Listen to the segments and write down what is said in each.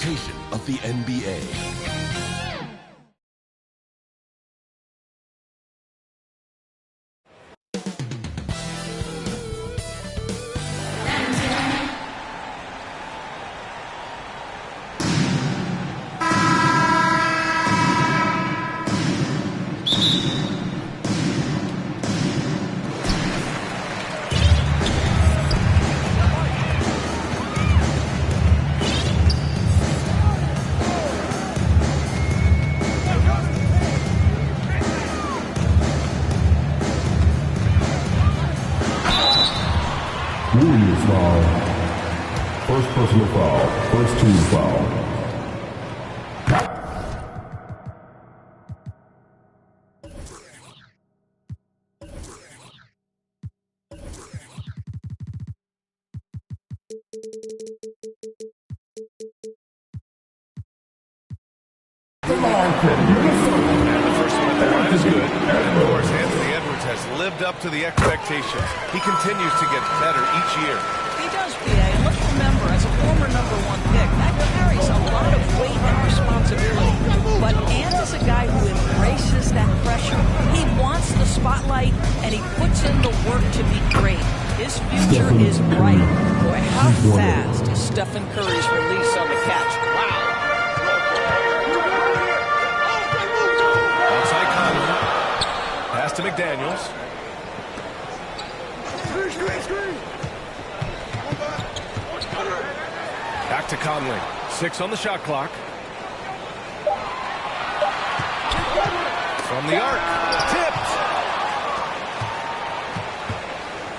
expectation of the NBA. Warriors foul. First personal foul. First team foul. Up to the expectations. He continues to get better each year. He does, PA, and let's remember, as a former #1 pick, that carries a lot of weight and responsibility. But Ant is a guy who embraces that pressure. He wants the spotlight, and he puts in the work to be great. His future is bright. Boy, how fast is Stephen Curry's release on the catch? Wow. Outside Conley. Pass to McDaniels. Back to Conley. 6 on the shot clock. From the arc. Tipped.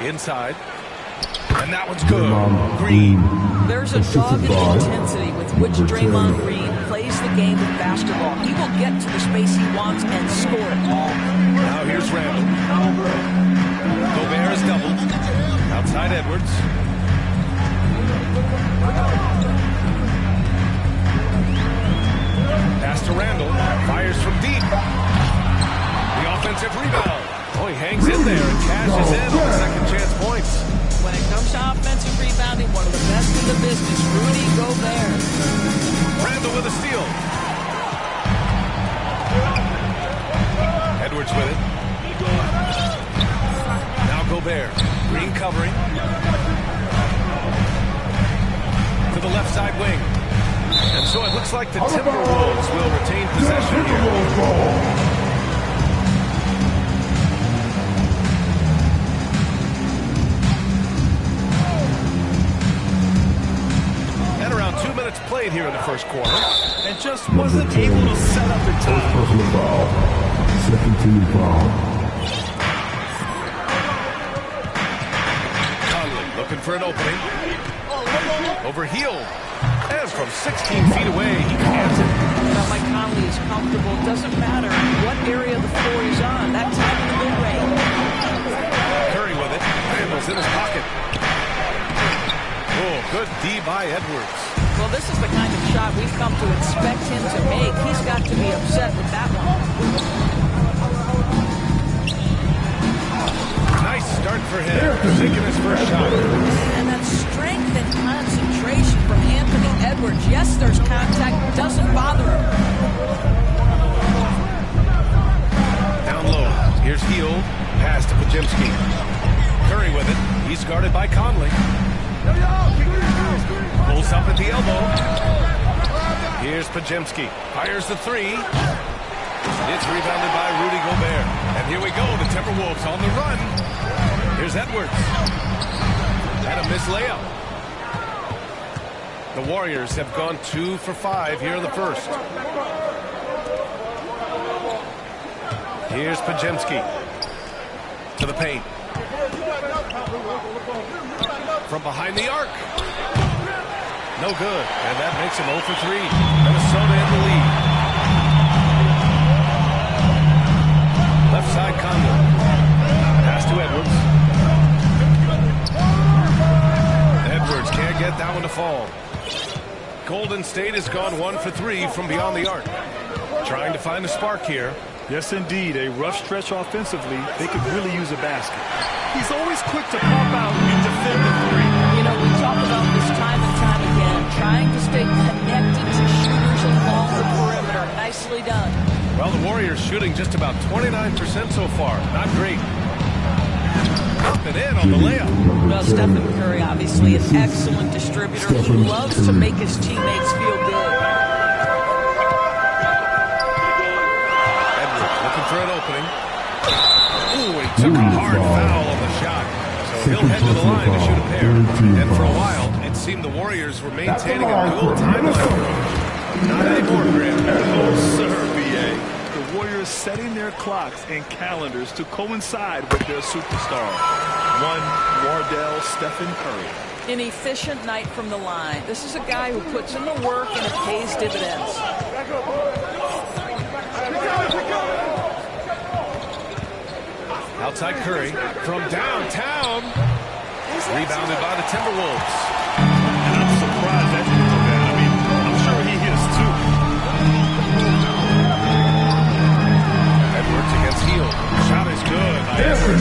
Inside. And that one's good. Green. There's a dogged intensity with which Draymond Green plays the game of basketball. He will get to the space he wants and score it. Now here's Randall. Gobert is doubled. Outside Edwards. Pass to Randall. Fires from deep. The offensive rebound. Oh, he hangs in there and cashes in on the second chance points. When it comes to offensive rebounding, one of the best in the business, Rudy Gobert. Randall with a steal. Edwards with it. Now Gobert. Green covering. To the left side wing. And so it looks like the Timberwolves will retain possession here. Played here in the first quarter and just wasn't able to set up in time. First personal foul. Second team foul. Conley looking for an opening. Overhealed. And from 16 feet away, he cans it. Now, Mike Conley is comfortable. Doesn't matter what area of the floor he's on. That time in the mid-range. Curry with it. Randall's in his pocket. Oh, good D by Edwards. Well, this is the kind of shot we've come to expect him to make. He's got to be upset with that one. Nice start for him. Taking his first shot. And that strength and concentration from Anthony Edwards. Yes, there's contact. Doesn't bother him. Down low. Here's Hield. Pass to Pajemski. Curry with it. He's guarded by Conley. Pulls up at the elbow. Here's Pajemski. Fires the three. It's rebounded by Rudy Gobert. And here we go. The Timberwolves on the run. Here's Edwards. And a missed layup. The Warriors have gone 2 for 5 here in the first. Here's Pajemski. To the paint. From behind the arc. No good. And that makes him 0 for 3. Minnesota in the lead. Left side Conley. Pass to Edwards. Edwards can't get that one to fall. Golden State has gone 1 for 3 from beyond the arc. Trying to find a spark here. Yes, indeed. A rough stretch offensively. They could really use a basket. He's always quick to pop out and defend the three. You know, we talk about this time and time again, trying to stay connected to the Warriors shooting just about 29% so far. Not great. Up and in on the layup. Well, Stephen Curry, obviously an excellent distributor. He loves to make his teammates feel good. Edwards looking for an opening. Ooh, he took a hard foul on the shot. So he'll head to the line to shoot a pair. And for a while, it seemed the Warriors were maintaining a dual timeline approach. Not anymore, Graham. Oh, sir, B.A. The Warriors setting their clocks and calendars to coincide with their superstar. One, Wardell Stephen Curry. An efficient night from the line. This is a guy who puts in the work and it pays dividends. Outside Curry from downtown. Rebounded by the Timberwolves. And I'm surprised that didn't go down. I mean, I'm sure he is too. Edwards against Hield. Shot is good by Edwards.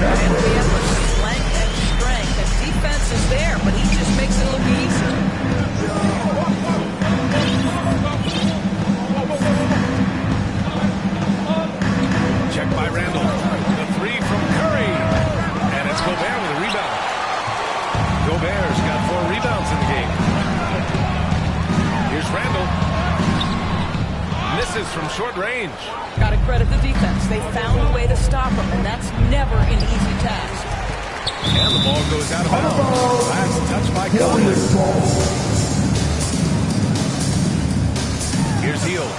Anthony Edwards' length and strength. The defense is there, but he just makes it look easy. Check by Randall. The three from Curry. And it's Gobert with a rebound. Gobert's got 4 rebounds in the game. Here's Randall. Misses from short range. Got to credit the defense. They found a way to stop him, and that's never an easy task. And the ball goes out of bounds. Last touch by Conley. Here's Hield.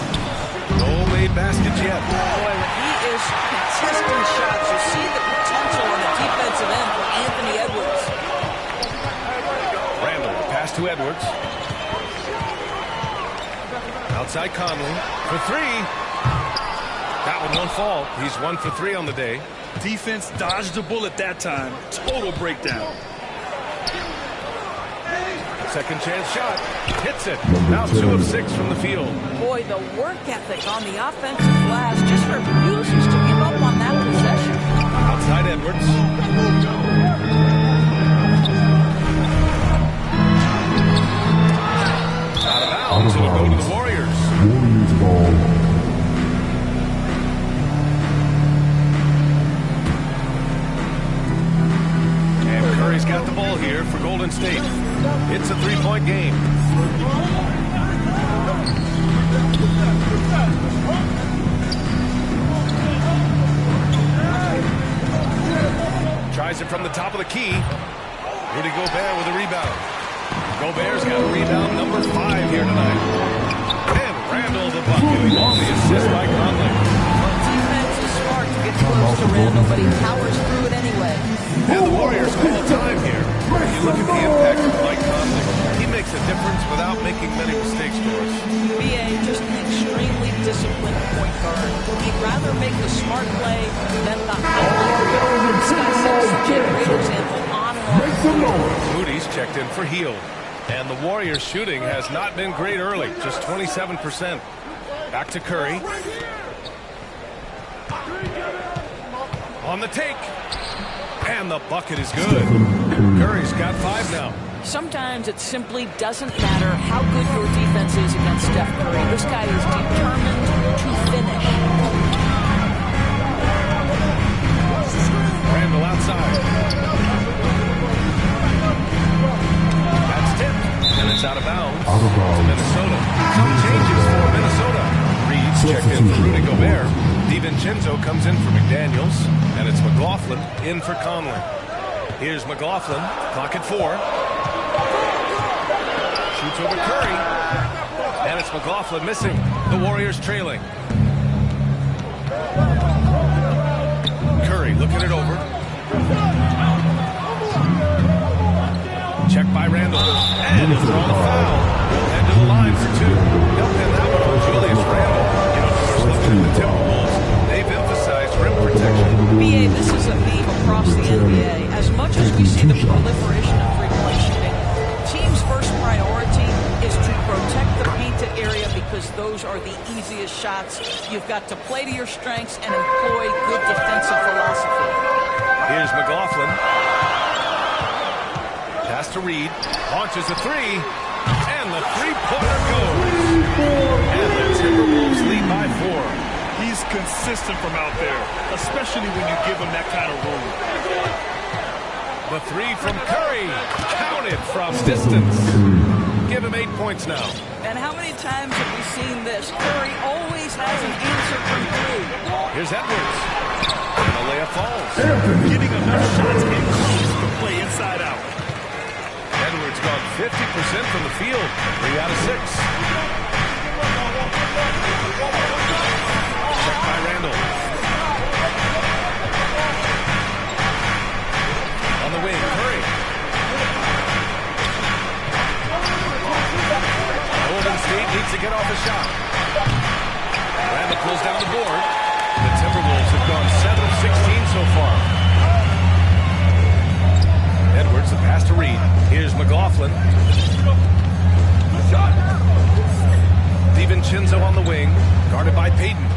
No made baskets yet. Boy, when he is contesting shots, you see the potential on the defensive end for Anthony Edwards. Randall, pass to Edwards. Outside Conley for 3. That one won't fall. He's 1 for 3 on the day. Defense dodged a bullet that time. Total breakdown. Second chance shot. Hits it. Now 2 of 6 from the field. Boy, the work ethic on the offensive glass just refuses to give up on that possession. Outside Edwards. Out of bounds. It'll go to the Warriors. Warriors ball. And Curry's got the ball here for Golden State. It's a 3-point game. Tries it from the top of the key. Rudy Gobert with a rebound. Gobert's got rebound number 5 here tonight. And Randall the bucket on the assist by Conley. Defense is smart to get close to Randall, but he powers through it anyway. And the Warriors call time here. You look at the impact of Mike Conley. He makes a difference without making many mistakes for us. B.A. just an extremely disciplined point guard. He'd rather make the smart play than the highlight. This guy sets the generators in on and off. Moody's checked in for Hield. And the Warriors shooting has not been great early, just 27%. Back to Curry. On the take. And the bucket is good. Curry's got 5 now. Sometimes it simply doesn't matter how good your defense is against Steph Curry. This guy is determined to finish. Randall outside. That's tipped. And it's out of bounds. Out of bounds. To Minnesota. Some changes for Minnesota. Reed's checked in for Rudy Gobert. DiVincenzo comes in for McDaniels. And it's McLaughlin in for Conley. Here's McLaughlin. Clock at 4. Shoots over Curry. And it's McLaughlin missing. The Warriors trailing. Curry looking it over. Check by Randall. And he'll draw the foul. He'll head to the line for 2. He'll pin that one on Julius Randall. You know, of course, looking at the Timberwolves, they've emphasized rim protection. B.A., this is a theme across the NBA. As much as we see the proliferation of three-point shooting, team's first priority is to protect the painted area because those are the easiest shots. You've got to play to your strengths and employ good defensive philosophy. Here's McLaughlin. Pass to Reed. Launches a 3. And the three-pointer goes. And the Timberwolves lead by 4. He consistent from out there, especially when you give him that kind of room. The three from Curry, counted from distance. Give him 8 points now. And how many times have we seen this? Curry always has an answer from three. Here's Edwards. And the layup falls. Getting enough shots in close to play inside out. Edwards gone 50% from the field. 3 out of 6. Check by Randall. On the wing, Curry. Golden State needs to get off a shot. Randall pulls down the board. The Timberwolves have gone 7 of 16 so far. Edwards, the pass to Reed. Here's McLaughlin. DiVincenzo on the wing, guarded by Payton.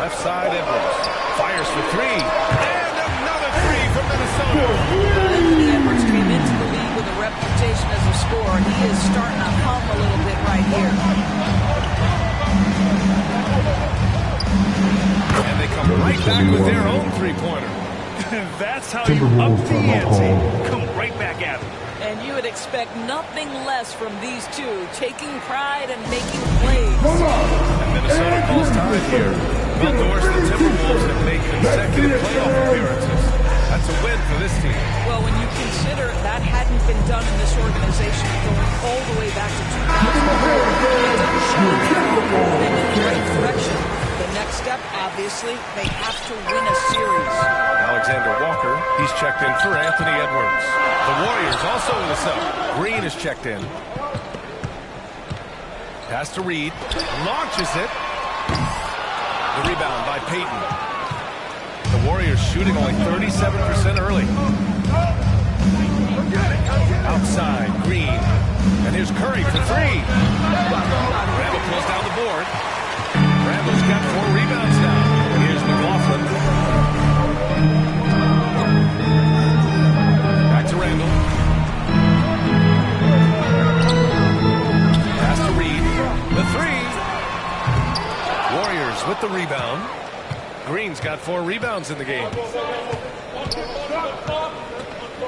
Left side, Edwards. Fires for 3. And another 3 from Minnesota. Anthony Edwards came into the league with a reputation as a scorer. He is starting to hum a little bit right here. And they come right back with their own 3-pointer. That's how you up the ante. Come right back at him. And you would expect nothing less from these two, taking pride and making plays. And Minnesota calls time here. Bill Doris, the Timberwolves have made consecutive playoff appearances. That's a win for this team. Well, when you consider that hadn't been done in this organization going all the way back to 2004, moving in the right direction. The next step, obviously, they have to win a series. Alexander Walker, he's checked in for Anthony Edwards. The Warriors also with a sub. Green is checked in. Pass to Reed. Launches it. The rebound by Payton. The Warriors shooting only 37% early. Outside, Green. And here's Curry for 3. Randall pulls down the board. Randall's got 4 rebounds now. Here's McLaughlin. Back to Randall. Pass to Reed. The 3. Warriors with the rebound. Green's got 4 rebounds in the game.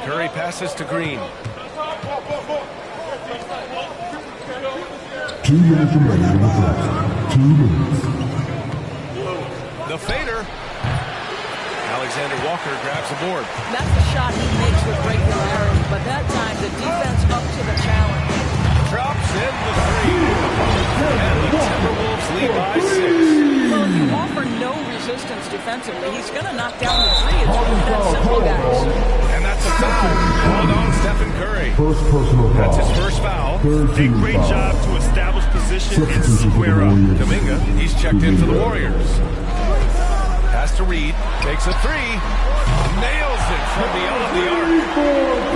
Curry passes to Green. 2 minutes remaining in the clock. 2 minutes. The fader. Alexander Walker grabs the board. That's the shot he makes with regularity, but that time the defense up to the challenge. Drops in the 3. And the Timberwolves lead by 6. Well, you offer no resistance defensively. He's going to knock down the 3. It's really that simple, guys. And that's a foul. Called on Stephen Curry. First personal foul. That's his first foul. Third A team great foul. job to establish position and Substitution for the square up. Warriors. Kuminga, he's checked in for the Warriors. Pass to Reed. Takes a 3. Nails it from beyond the arc.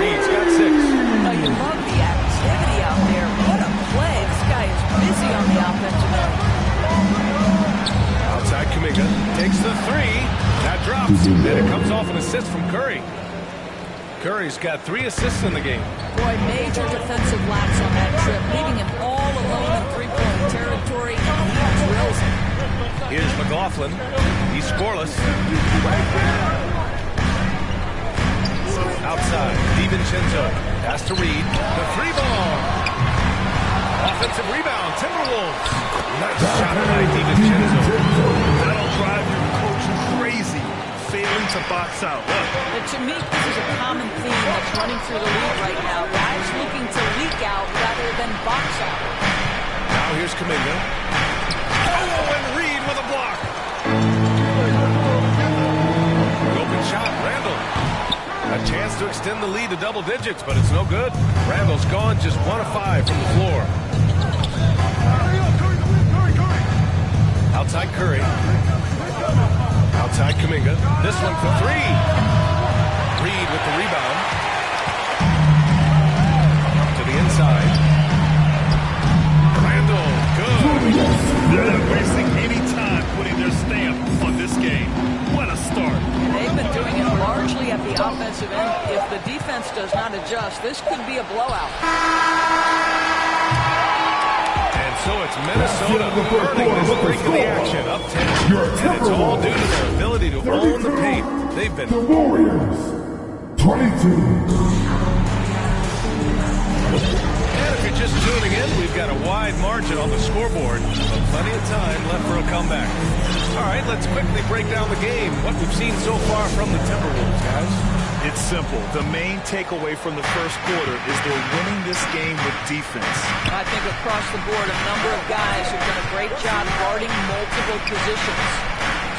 Reed's got 6. Oh, you love the activity out there. What a play. This guy is busy on the offensive end. Outside Kuminga. Takes the 3. That drops. And it comes off an assist from Curry. Curry's got 3 assists in the game. Boy, major defensive lapse on that trip, leaving him all alone in three-point territory, and he drills it. Here's McLaughlin. He's scoreless. Outside, DiVincenzo. Pass to Reed. The 3 ball. Offensive rebound, Timberwolves. Nice shot by DiVincenzo. That'll drive your coach crazy, failing to box out. But to me, this is a common theme that's running through the league right now. Guys looking to leak out rather than box out. Now here's Kuminga. Oh, and Reed with a block. Open shot, Randall. A chance to extend the lead to double digits, but it's no good. Randall's gone just 1 of 5 from the floor. Outside Curry. Outside Kuminga. This one for 3. Reed with the rebound. To the inside. Randall, good. They're not wasting any time putting their stamp on this game. What a start. They've been doing it largely at the offensive end. If the defense does not adjust, this could be a blowout. And so it's It's Minnesota earning this break in the action, up 10. And it's all due to their ability to own the paint. They've been... The Warriors, 22. And if you're just tuning in, we've got a wide margin on the scoreboard, but plenty of time left for a comeback. All right, let's quickly break down the game. What we've seen so far from the Timberwolves, guys. It's simple. The main takeaway from the first quarter is they're winning this game with defense. I think across the board, a number of guys have done a great job guarding multiple positions.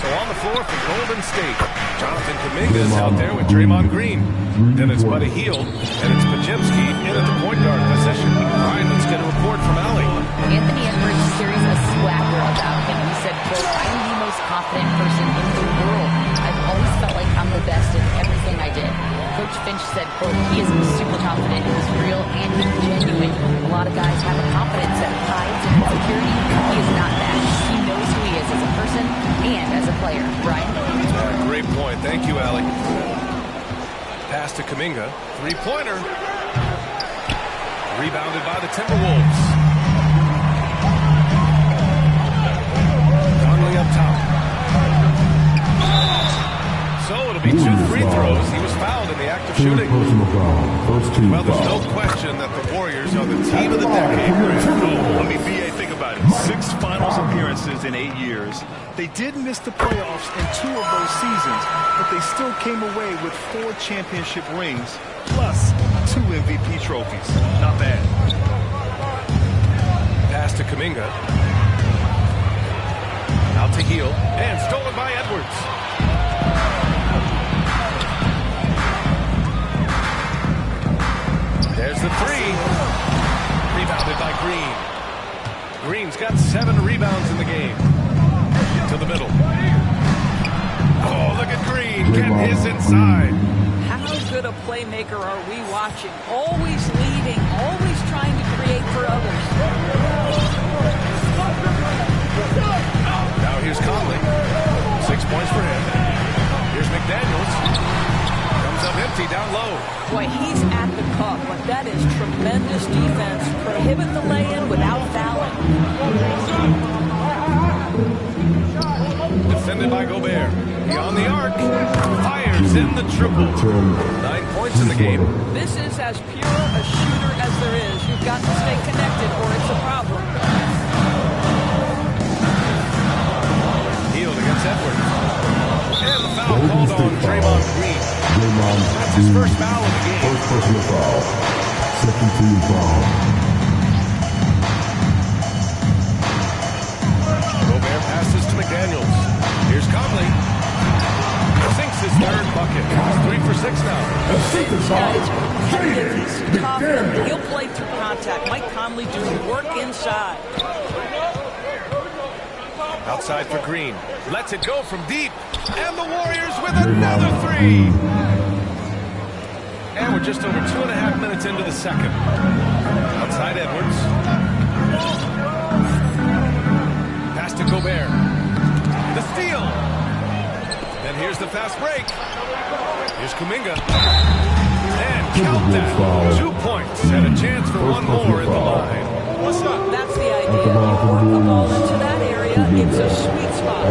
So on the floor for Golden State, Jonathan Kuminga's out there with Draymond Green. Then it's Buddy Hield, and it's Pajemski in at the point guard position. All right, let's get a report from Allie. Anthony Edwards carries a swagger about him. He said, quote, "I'm the most confident person in the world. I've always felt like I'm the best in everything I did." Coach Finch said, quote, "He is super confident, he's real, and he's genuine. A lot of guys have a confidence that hides in insecurity. He is not that. He knows who he is as a person and as a player." Brian? Great point. Thank you, Allie. Pass to Kuminga. Three-pointer. Rebounded by the Timberwolves. Conley up top. So it'll be 2 free throws. He was fouled in the act of shooting. Well, there's no question that the Warriors are the team of the decade. I mean, BA, think about it. 6 finals appearances in 8 years. They did miss the playoffs in 2 of those seasons, but they still came away with 4 championship rings, plus 2 MVP trophies. Not bad. Pass to Kuminga. Out to Hield. And stolen by Edwards. There's the 3. Rebounded by Green. Green's got 7 rebounds in the game. To the middle. Oh, look at Green. Get his inside. How good a playmaker are we watching? Always leading, always trying to create for others. Now here's Conley. 6 points for him. Here's McDaniels. Comes up empty down low. Boy, he's at the cup, but that is tremendous defense. Prohibit the lay-in without fouling. Defended by Gobert. Beyond the arc. Fires in the triple. 9 points in the game. This is as pure a shooter as there is. You've got to stay connected or it's a problem. Hield against Edwards. And the foul called on Draymond Green. That's his first foul of the game. First personal foul. Second team foul. Gobert passes to McDaniels. Here's Conley. Sinks his 3rd bucket. He's 3 for 6 now. Yeah, it's competitive. He's tough. He'll play through contact. Mike Conley doing work inside. Outside for Green. Lets it go from deep. And the Warriors with another 3. And we're just over 2.5 minutes into the second. Outside Edwards. Pass to Gobert. The steal. Then here's the fast break. Here's Kuminga. And count that. 2 points. And a chance for one more in the line. What's up? That's the idea. You work the ball into that area. It's a sweet spot.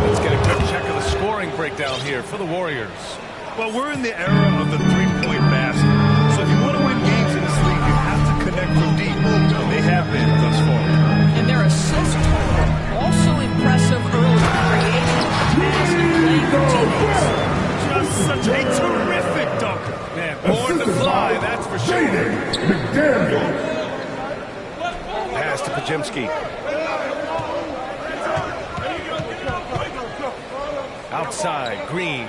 Let's get a quick check of the scoring breakdown here for the Warriors. Well, we're in the era of the 3-point basket. So if you want to win games in this league, you have to connect from deep. They have been thus far. And their assist total also impressive early, creating pass and playing for teammates. Just such a terrific dunker. Man, born to fly, that's for sure. Pass to Pajemski. Outside, Green.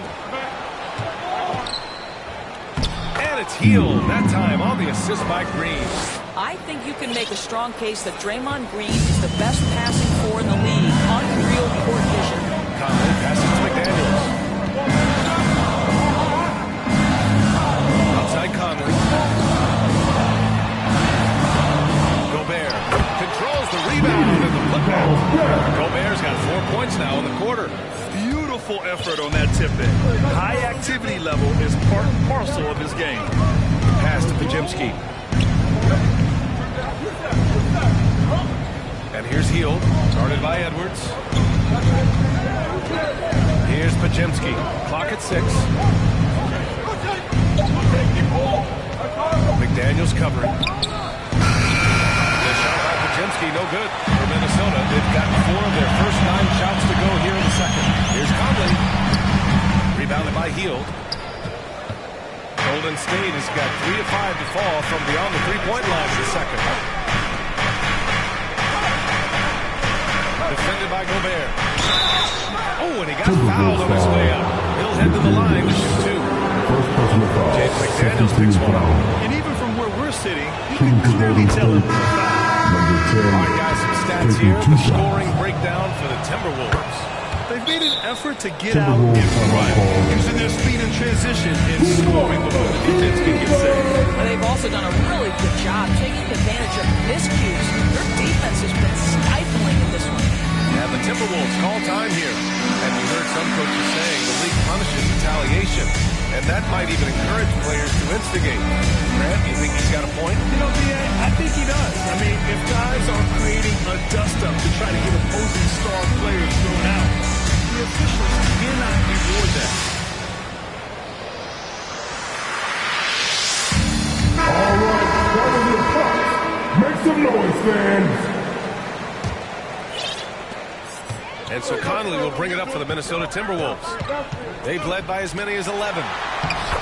And it's Hield, that time on the assist by Green. I think you can make a strong case that Draymond Green is the best passing 4 in the league. Unreal court vision. Conley passes to McDaniels. Outside Conley. Gobert controls the rebound and the putback. Gobert's got 4 points now in the quarter. Beautiful effort on that tip-in. High activity level is part and parcel of his game. Pass to Pajemski. Guarded by Edwards. Here's Pajemski. Clock at 6. McDaniels covering. The shot by Pajemski, no good for Minnesota. They've got 4 of their first 9 shots to go here in the second. Here's Conley. Rebounded by Hield. Golden State has got 3 of 5 to fall from beyond the three-point line in the second. Defended by Gobert. Oh, and he got fouled on his way up. He'll head to the line to shoot 2. James McDaniels picks one up. And even from where we're sitting, you can clearly tell it was a foul. All right, guys, some stats here. The scoring breakdown for the Timberwolves. They've made an effort to get out in front, using their speed and transition and scoring before the defense can get set. They've also done a really good job taking advantage of miscues. Their defense has been stifling in this one. And the Timberwolves call time here. And we heard some coaches saying the league punishes retaliation. And that might even encourage players to instigate. Grant, do you think he's got a point? You know, B.A., I think he does. I mean, if guys are creating a dust-up to try to get opposing star players thrown out, the officials cannot reward that. All right, brothers and pups, make some noise, fans. And so Conley will bring it up for the Minnesota Timberwolves. They've led by as many as 11.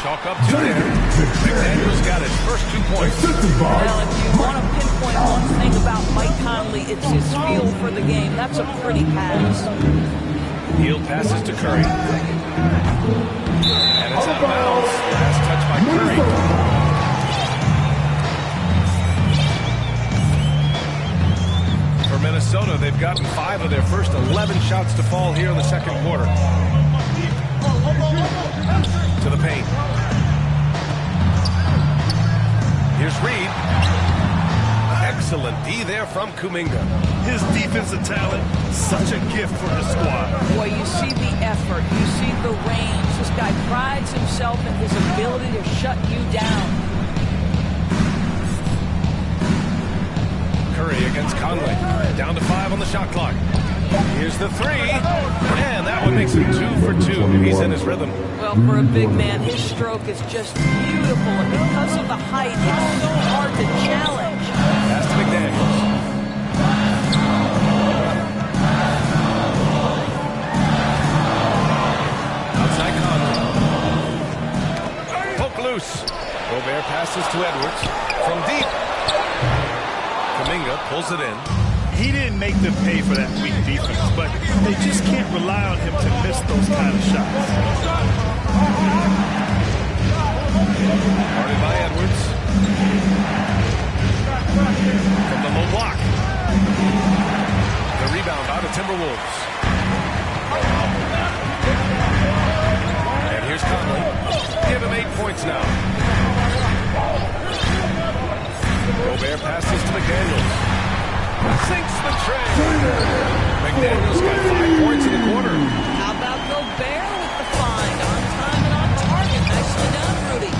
Chalk up 2 there. McDaniels got his first 2 points. Well, if you want to pinpoint one thing about Mike Conley, it's his feel for the game. That's a pretty pass. Hield passes to Curry. And it's out of bounds. Last touch by Curry. For Minnesota, they've gotten 5 of their first 11 shots to fall here in the second quarter. To the paint. Here's Reed. Excellent D there from Kuminga. His defensive talent, such a gift for the squad. Boy, you see the effort, you see the range. This guy prides himself in his ability to shut you down. Curry against Conley. Down to 5 on the shot clock. Here's the 3. And that one makes him 2 for 2. He's in his rhythm. Well, for a big man, his stroke is just beautiful. And because of the height, it's so hard to challenge. Pass to McDaniels. Outside Conley. Poke loose. Gobert passes to Edwards. From deep. Kuminga pulls it in. He didn't make them pay for that weak defense, but they just can't rely on him to miss those kind of shots. Guarded by Edwards. From the low block. The rebound out of Timberwolves. And here's Conley. Give him 8 points now. Gobert passes to McDaniels. Sinks the tray. McDaniels got 5 points in the quarter. How about Gobert with the find? On time and on target. Nicely done, Rudy.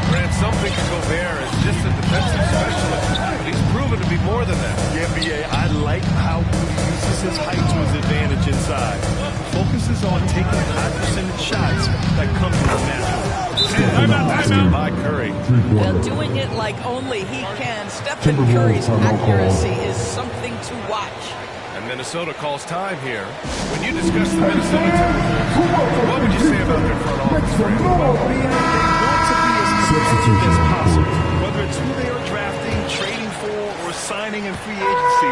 Grant, some think of Gobert as just a defensive specialist, but he's proven to be more than that. The NBA, I like how he uses his height to his advantage inside. Focuses on taking high percentage shots that come to him naturally. Timeout by Curry. Well, doing it like only he can. Stephen Curry's accuracy is something to watch. And Minnesota calls time here. When you discuss the Minnesota Timberwolves, what would you say about their front office? They want to be as competitive as possible. Whether it's who they are drafting, trading for, or signing in free agency,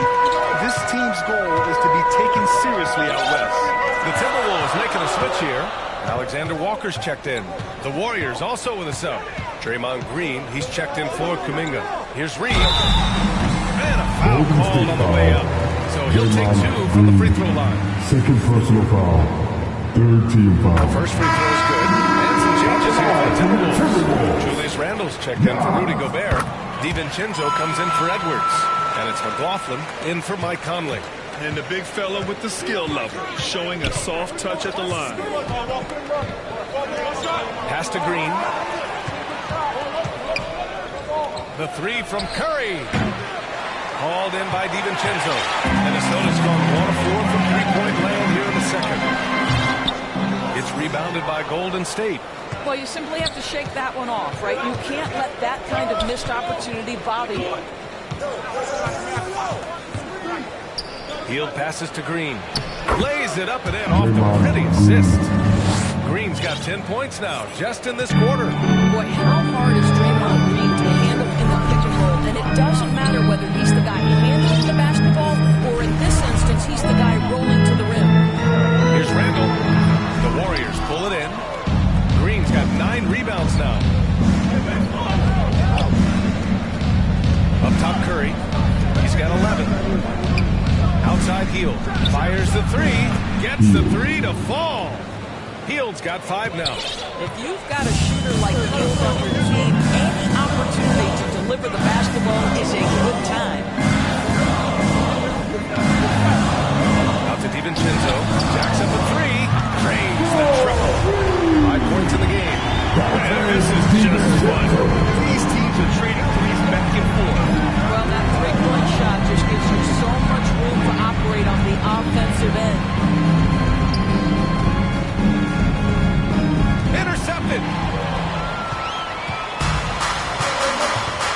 this team's goal is to be taken seriously out west. The Timberwolves making a switch here. Alexander Walker's checked in. The Warriors also with a sub. Draymond Green, he's checked in for Kuminga. Here's Reed. And a foul called on the way up. So he'll take 2 from the free throw line. Second personal foul. Third team foul. The first free throw is good. And some changes here for the Timberwolves. Julius Randle's checked in for Rudy Gobert. DiVincenzo comes in for Edwards. And it's McLaughlin in for Mike Conley. And the big fella with the skill level, showing a soft touch at the line. Pass to Green. The 3 from Curry. Hauled in by DiVincenzo. Minnesota's gone 1 of 4 from three-point land here in the second. It's rebounded by Golden State. Well, you simply have to shake that one off, right? You can't let that kind of missed opportunity bother you. Hield passes to Green. Lays it up and in off the pretty assist. Green's got 10 points now, just in this quarter. Boy, how hard is Draymond Green to handle in the pick and roll? And it doesn't matter whether he's the guy handling the basketball or in this instance, he's the guy rolling to the rim. Here's Randall. The Warriors pull it in. Green's got 9 rebounds now. Up top, Curry. He's got 11. Outside, Hield. Fires the 3. Gets the 3 to fall. Hield's got 5 now. If you've got a shooter like Hield on your team, any opportunity to deliver the basketball is a good time. Out to DiVincenzo. Jacks up a 3. Drains the triple. 5 points in the game. And this is just fun. These teams are trading threes back and forth. Well, that three-point shot just gives you so much room to operate on the offensive end. Intercepted.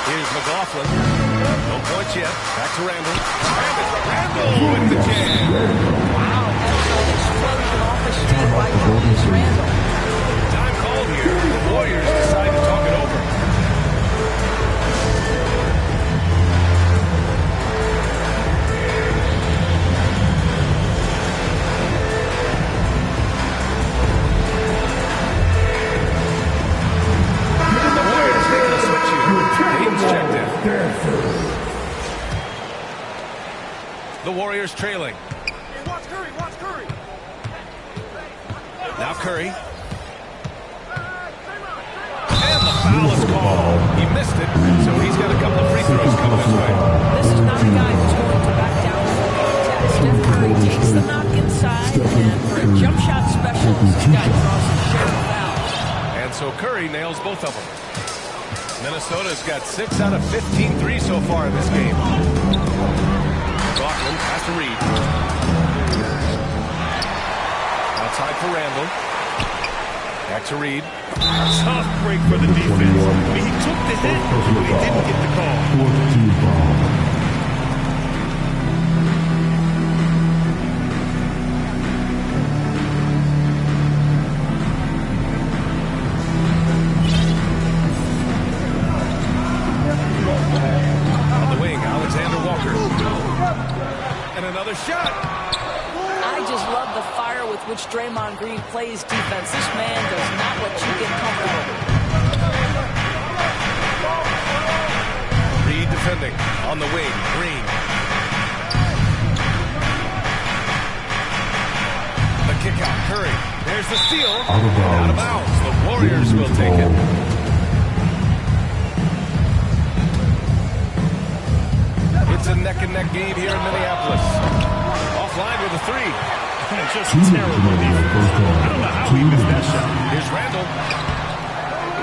Here's McLaughlin. No points yet. Back to Randall. Randall with the jam. Wow, that's an explosion off the street by Julius Randall. Time called here. The Warriors decide to talk it over. The Warriors making a switch here. Hayden's checked in. The Warriors trailing. Watch Curry, watch Curry. Now Curry. And the foul is called. He missed it, so he's got a couple of free throws coming his way. This is not a guy who's going to back down from the contest. Steph Curry takes the knock inside, and for a jump shot specialist, this guy draws his share of fouls. And so Curry nails both of them. Minnesota's got 6 out of 15 threes so far in this game. McLaughlin pass to Reed. Outside for Randall. Back to Reed. Tough break for the defense. I mean, he took the hit, but he didn't get the call. On the wing, Alexander Walker. And another shot. I just love the fire with which Draymond Green plays defense. This man does not let you get comfortable. Reed defending. On the wing, Green. The kick out, Curry. There's the steal. Out of bounds. The Warriors will take it. It's a neck-and-neck game here in Minneapolis. Offline with a 3. Just terrible defense. I don't know how he missed that shot. Here's Randall.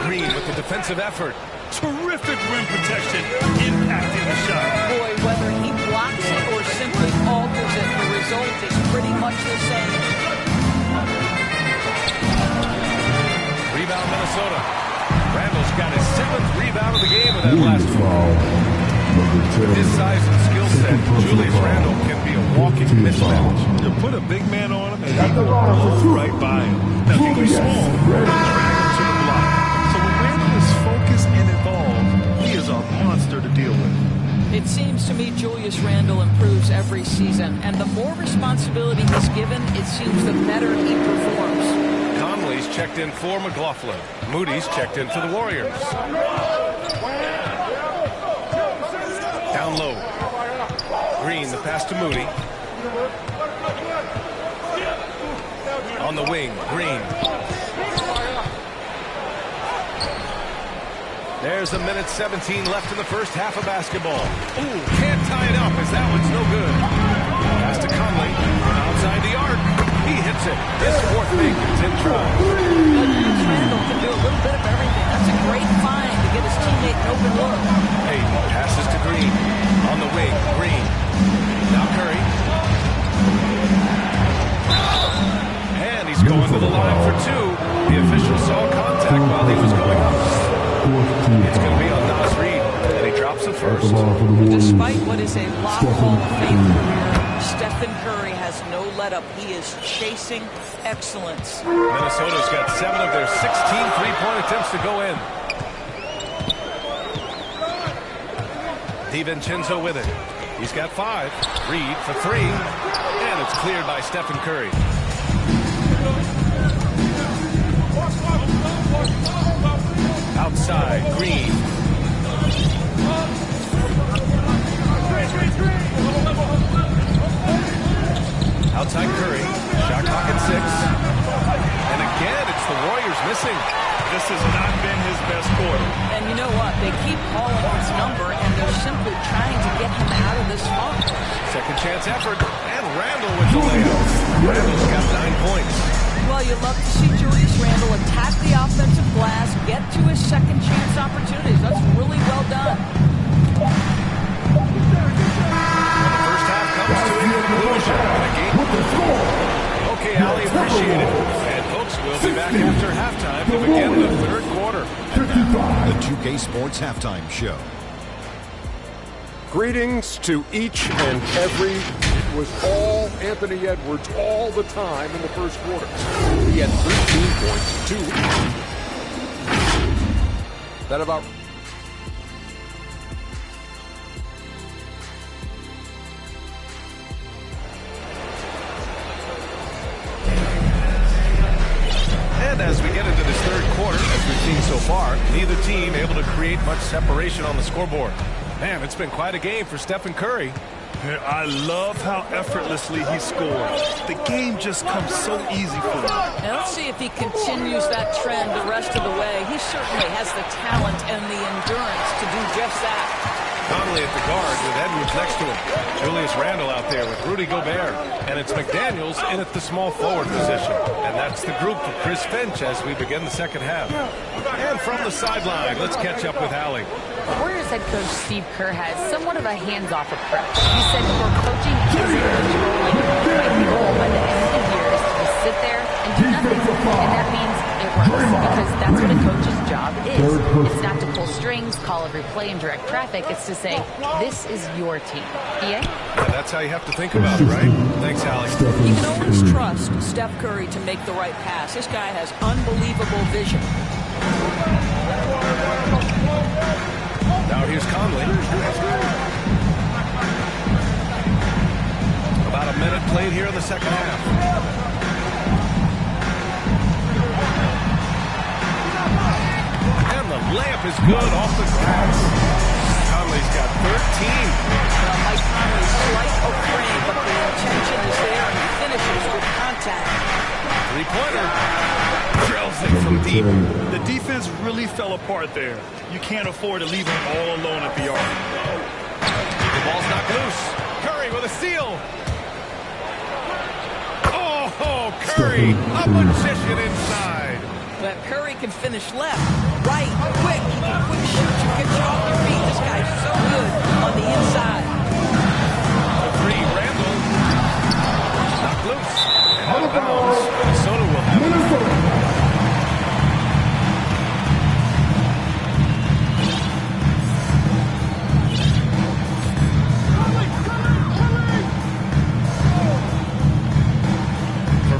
Green with the defensive effort. Terrific rim protection, impacting the shot. Boy, whether he blocks it or simply alters it, the result is pretty much the same. Rebound Minnesota. Randall's got his 7th rebound of the game with that last one. With his size and skill set, Julius Randall can be a walking mismatch. You put a big man on him and he will blow right by him. Now, he was small, but attracted to the block. So when Randall is focused and involved, he is a monster to deal with. It seems to me Julius Randall improves every season, and the more responsibility he's given, it seems the better he performs. Conley's checked in for McLaughlin. Moody's checked in for the Warriors. Down low. Green, the pass to Moody. On the wing, Green. There's a minute 17 left in the first half of basketball. Ooh, can't tie it up as that one's no good. Pass to Conley. Outside the arc. He hits it. His 4th make in 10 tries. Randall can do a little bit of everything. That's a great find to get his teammate an open look. Hayden passes to Green. On the wing, Green. the line for the Warriors. Despite what is a lock Hall of Fame career, Stephen Curry has no let-up. He is chasing excellence. Minnesota's got 7 of their 16 three-point attempts to go in. DiVincenzo with it. He's got 5. Reed for 3. And it's cleared by Stephen Curry. Outside, Green. Outside Curry. Shot clock at 6. And again, it's the Warriors missing. This has not been his best quarter. And you know what? They keep calling his number, and they're simply trying to get him out of this funk. Second chance effort. And Randall with the layup. Randall's got 9 points. Well, you love to see Julius Randle attack the offensive glass, get to his second chance opportunities. That's really well done. And the first half comes to a conclusion. Okay, Ali, appreciate it. And folks, we'll be back after halftime to begin the third quarter. And now, the 2K Sports Halftime Show. Greetings to each and every. It was all Anthony Edwards all the time in the first quarter. He had 13 points, 2. That about... And as we get into this third quarter, as we've seen so far, neither team able to create much separation on the scoreboard. Man, it's been quite a game for Stephen Curry. I love how effortlessly he scored. The game just comes so easy for him. Now let's see if he continues that trend the rest of the way. He certainly has the talent and the endurance to do just that. Conley at the guard with Edwards next to him. Julius Randle out there with Rudy Gobert. And it's McDaniels in at the small forward position. And that's the group for Chris Finch as we begin the second half. And from the sideline, let's catch up with Allie. Warriors head coach Steve Kerr has somewhat of a hands-off approach. He said for coaching isn't controlling my goal by the end of the year is to just sit there and do nothing. And that means it works because that's what a coach's job is. It's not to pull strings, call every play, and direct traffic. It's to say, this is your team. EA? Yeah, that's how you have to think about it, right? Thanks, Allie. You can always trust Steph Curry to make the right pass. This guy has unbelievable vision. Now here's Conley. About a minute played here in the second half. And the layup is good off the glass. Conley's got 13. Mike Conley's slight of frame, but the intention is there, and he finishes with contact. Three-pointer. Drills it from deep. The defense really fell apart there. You can't afford to leave him all alone at the arc. The ball's knocked loose. Curry with a steal. Oh, Curry, a magician inside. But Curry can finish left, right, quick. He can quick shoot you, get you off your feet. This guy's so good on the inside. The three, Randall. Knocked loose. And out of bounds. Minnesota will have it.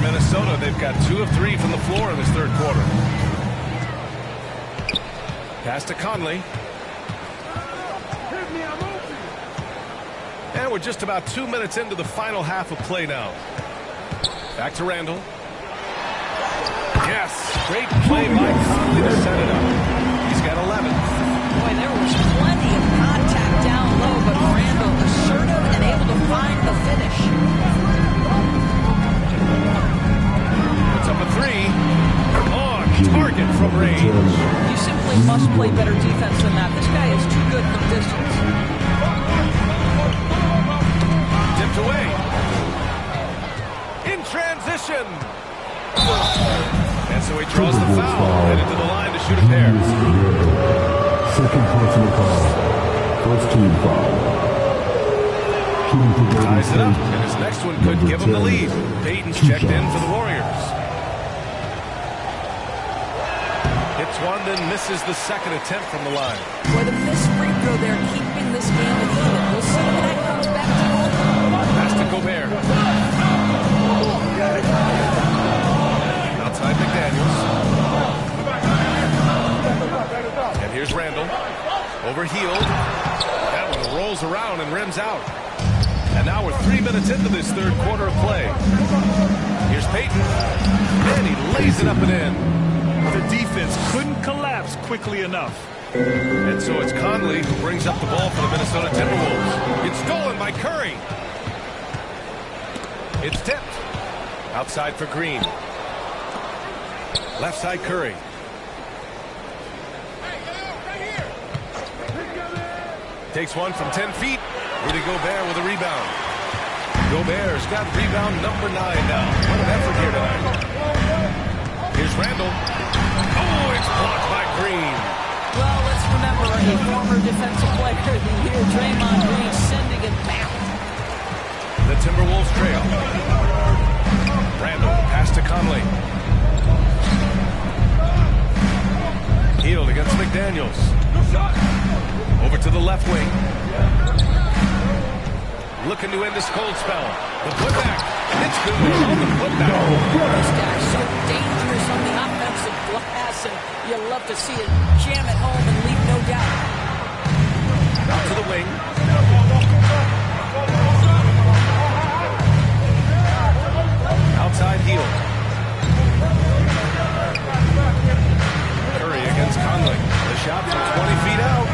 Minnesota, they've got 2 of 3 from the floor in this third quarter. Pass to Conley. And we're just about 2 minutes into the final half of play now. Back to Randall. Yes, great play by Conley to set it up. He's got 11. Boy, there was plenty of contact down low, but Randall assertive and able to find the finish. Up a 3. On target from range. You simply must play better defense than that. This guy is too good from distance. Tipped away. In transition. And so he draws the foul. Headed to the line to shoot a pair. Second personal foul. First team foul. Ties it up, and his next one could give him the lead. Payton's checked in for the Warriors. Hits one, then misses the second attempt from the line. Boy, the missed free throw there, keeping this game and even. We'll see if that comes back to home. Pass to Gobert. Outside McDaniels. And here's Randall. Overhealed. That one rolls around and rims out. And now we're 3 minutes into this third quarter of play. Here's Payton. And he lays it up and in. The defense couldn't collapse quickly enough. And so it's Conley who brings up the ball for the Minnesota Timberwolves. It's stolen by Curry. It's tipped. Outside for Green. Left side Curry. Takes one from 10 feet. Rudy Gobert with a rebound. Gobert's got rebound number 9 now. What an effort here tonight. Here's Randall. Oh, it's blocked by Green. Well, let's remember a former defensive player of the year, Draymond Green, sending it back. The Timberwolves trail. Randall, pass to Conley. Healed against McDaniels. Over to the left wing. Looking to end this cold spell. The putback. It's good on the putback. This guy's so dangerous on the offensive glass, and you love to see it jam it home and leave no doubt. Out to the wing. Outside heel. Curry against Conley. The shot from 20 feet out.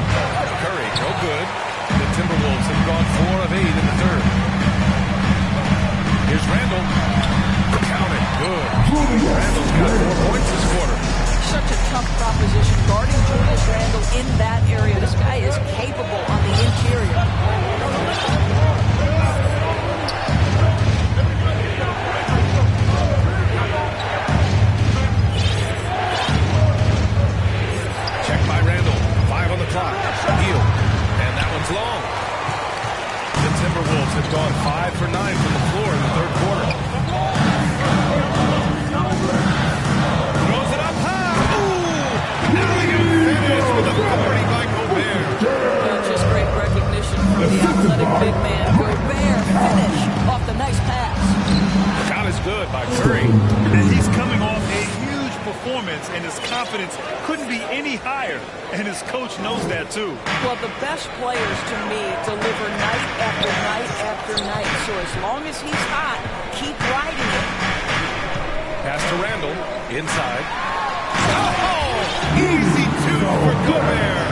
Curry, no good. The Timberwolves have gone 4 of 8 in the third. Here's Randall. Count it. Good. Randall's got 4 points this quarter. Such a tough proposition guarding Julius Randle in that area. This guy is capable on the interior. Check by Randall. 5 on the clock. Heel. And that one's long. The Timberwolves have gone 5 for 9 from the floor in the third quarter. Throws it up high. Ooh! Now he got finished with authority by Gobert. Just great recognition from the athletic big man. Gobert finish off the nice pass. Shot is good by Curry. And he's coming off a huge performance, and his confidence couldn't be any higher. And his coach knows that, too. Well, the best players, to me, deliver night after night after night. So as long as he's hot, keep riding it. Pass to Randall. Inside. Oh! Easy 2 for Gobert.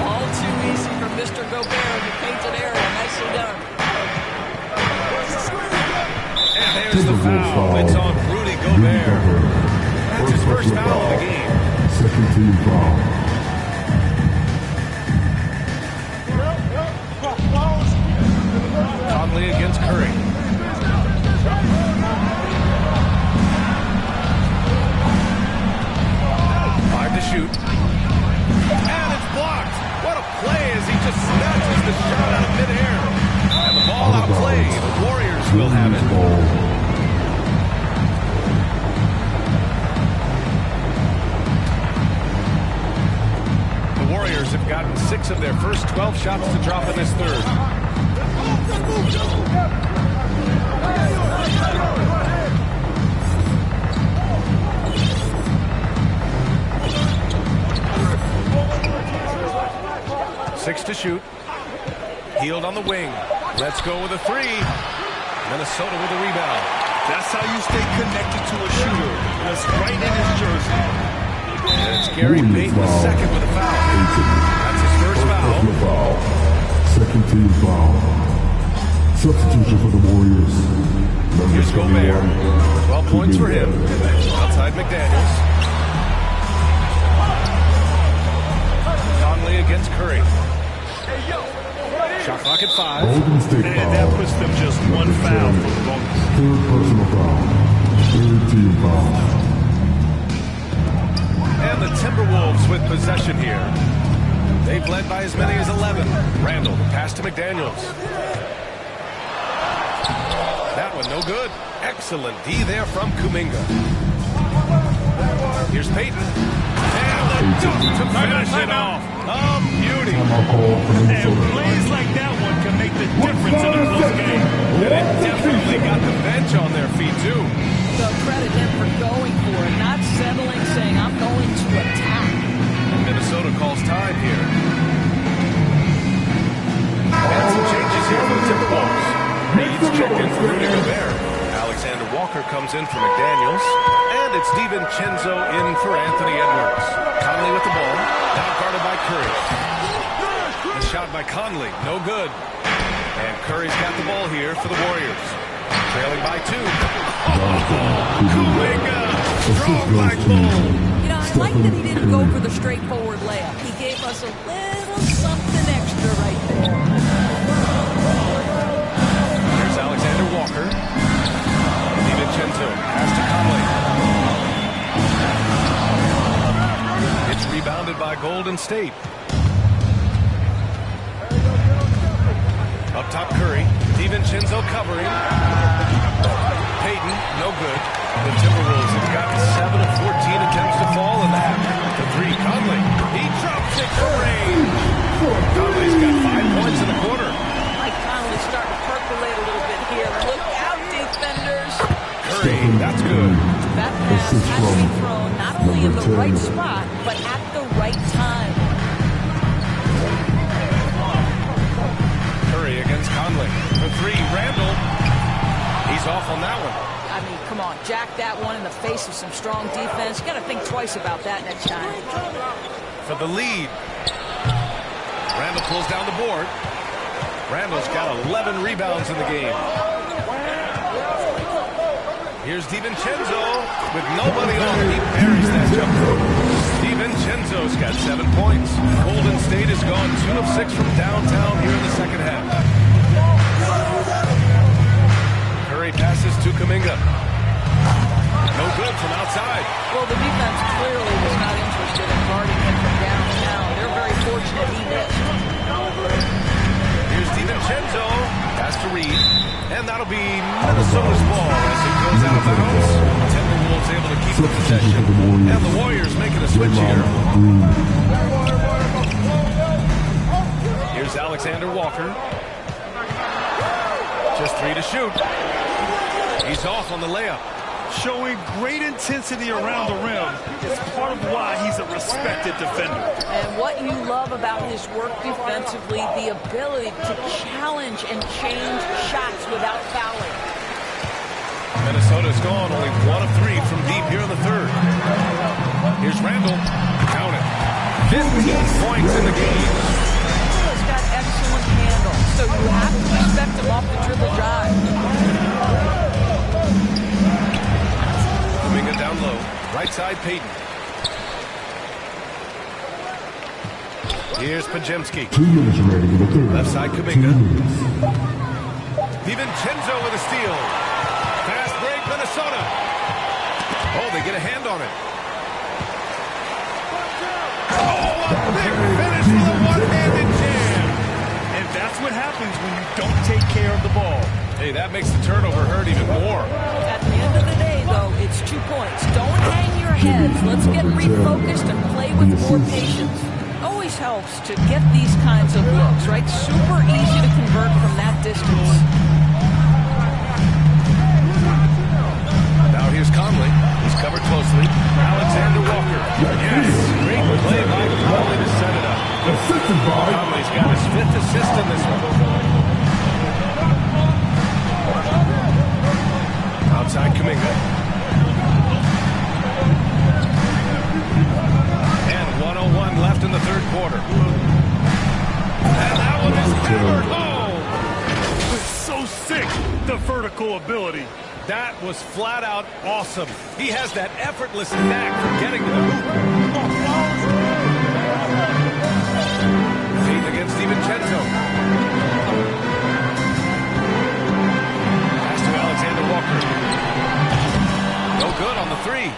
All too easy for Mr. Gobert in the painted area. Nicely done. And there's the foul. It's on Rudy Gobert. That's his first foul of the game. Second team foul. Conley against Curry. 5 to shoot. And it's blocked. What a play as he just snatches the shot out of midair. And the ball outplayed. The Warriors will have it. The Warriors have gotten 6 of their first 12 shots to drop in this third. Six to shoot. Healed on the wing. Let's go with a 3. Minnesota with a rebound. That's how you stay connected to a shooter. That's right in his jersey. And it's Gary Payton the second with a foul. That's his first foul. Second team foul. Substitution for the Warriors. Here's Gobert. 12 points for him. Outside McDaniels. Conley against Curry. Shot clock at 5. Golden State And foul. that puts them just one foul for the bonus. Third personal foul. Third team foul. And the Timberwolves with possession here. They've led by as many as 11. Randall, pass to McDaniels. That one no good. Excellent D there from Kuminga. Here's Payton. And the dunk to finish it off. A Rudy. And plays like that one can make the difference in a close game. And it definitely got the bench on their feet, too. So credit him for going for it, not settling, saying, I'm going to attack. And Minnesota calls time here. And some changes here for the Timberwolves. Reed's checked in for Rudy Gobert. Alexander Walker comes in for McDaniels. And it's DiVincenzo in for Anthony Edwards. Conley with the ball. Now guarded by Curry. The shot by Conley. No good. And Curry's got the ball here for the Warriors. Trailing by 2. Kuminga. Strong like bull. You know, I like that he didn't go for the straightforward layup. He gave us a little something extra right there. Here's Alexander Walker. DiVincenzo pass to Conley. It's rebounded by Golden State. Up top, Curry. DiVincenzo covering. Payton, no good. The Timberwolves have gotten 7 of 14 attempts to fall in the half. The 3, Conley. He drops it for range. Conley's got 5 points in the quarter. Mike Conley's starting to percolate a little bit here. Look out, defenders. Curry, that's good. That pass has to be thrown not only in the right spot, but at the right time. Curry against Conley. For 3, Randall. He's off on that one. I mean, come on, jack that one in the face of some strong defense. You got to think twice about that next time. For the lead. Randall pulls down the board. Randall's got 11 rebounds in the game. Here's DiVincenzo with nobody on. He buries that jumper. DiVincenzo's got 7 points. Golden State has gone 2 of 6 from downtown here in the second half. Curry passes to Kuminga. No good from outside. Well, the defense clearly was not interested in guarding him from downtown. They're very fortunate he missed. Here's DiVincenzo. Pass to Reed. And that'll be Minnesota's ball as it goes out of bounds. Timberwolves able to keep the possession. And the Warriors making a switch here. Here's Alexander Walker. Just 3 to shoot. He's off on the layup. Showing great intensity around the rim is part of why he's a respected defender. And what you love about his work defensively, the ability to challenge and change shots without fouling. Minnesota's gone only 1 of 3 from deep here in the third. Here's Randall. Count it. 15 points in the game. He's got excellent handle, so you have to respect him off the dribble drive. Kuminga down low. Right side, Payton. Here's Pajemski. 2 minutes remaining in the third. Left side, Kuminga. DiVincenzo with a steal. Fast break, Minnesota. Oh, they get a hand on it. Oh, a big finish with a one-handed jam. And that's what happens when you don't take care of the ball. Hey, that makes the turnover hurt even more. At the end of the day, though, it's 2 points. Don't hang your heads. Let's get refocused and play with more patience. Always helps to get these kinds of looks, right? Super easy to convert from that distance. Now here's Conley. He's covered closely. Alexander Walker. Yes, great play by Conley to set it up. Assisted by Conley's got his 5th assist in this one. Outside Kuminga. And 1:01 left in the third quarter. And that one is hammered home. It's so sick, the vertical ability. That was flat out awesome. He has that effortless knack for getting to the hoop. Payton against DiVincenzo. Pass to Alexander Walker. No good on the 3.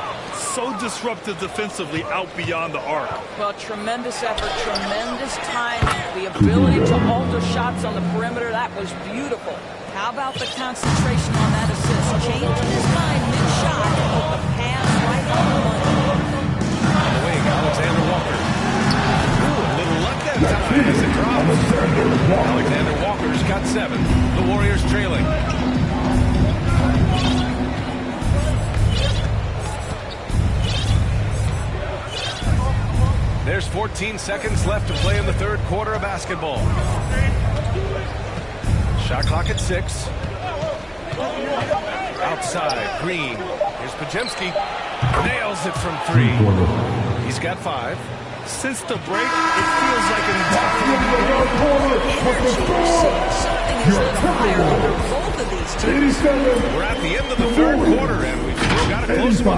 So disruptive defensively out beyond the arc. Well, tremendous effort, tremendous timing. The ability to alter shots on the perimeter, that was beautiful. How about the concentration on that assist? Changing his mind mid-shot and put the pass right on the money. On the wing, Alexander Walker. Ooh, a little luck that time. as it drops. Alexander Walker's got 7. The Warriors trailing. There's 14 seconds left to play in the third quarter of basketball. Shot clock at 6. Outside, Green. Here's Pajemski. Nails it from 3. He's got 5. Since the break, it feels like an entirely something is lit fire under both of these teams. We're at the end of the third quarter, and we've still got a close one.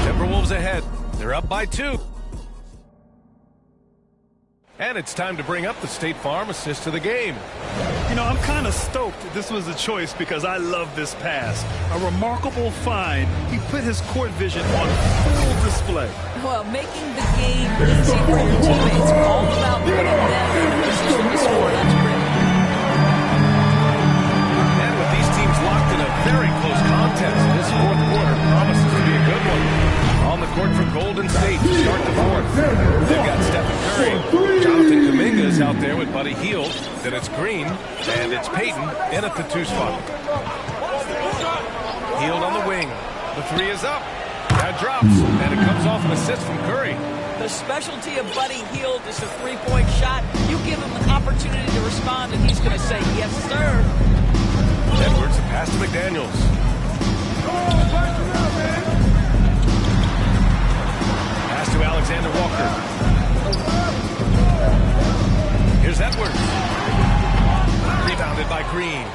Timberwolves ahead. They're up by 2. And it's time to bring up the State Farm assist to the game. You know, I'm kind of stoked this was a choice because I love this pass. A remarkable find. He put his court vision on full display. Well, making the game easy for your teammates, all about putting them in a position to score. That's great. And with these teams locked in a very close contest, this fourth quarter promises to be a good one. On the court for Golden State to start the fourth. They've got Stephen Curry. Jonathan Kuminga's out there with Buddy Hield. Then it's Green, and it's Payton in at the 2 spot. Hield on the wing. The 3 is up. That drops, and it comes off an assist from Curry. The specialty of Buddy Hield is the three-point shot. You give him an opportunity to respond, and he's going to say, yes, sir. Edwards, a pass to McDaniels. Pass to Alexander Walker. Here's Edwards. Rebounded by Green.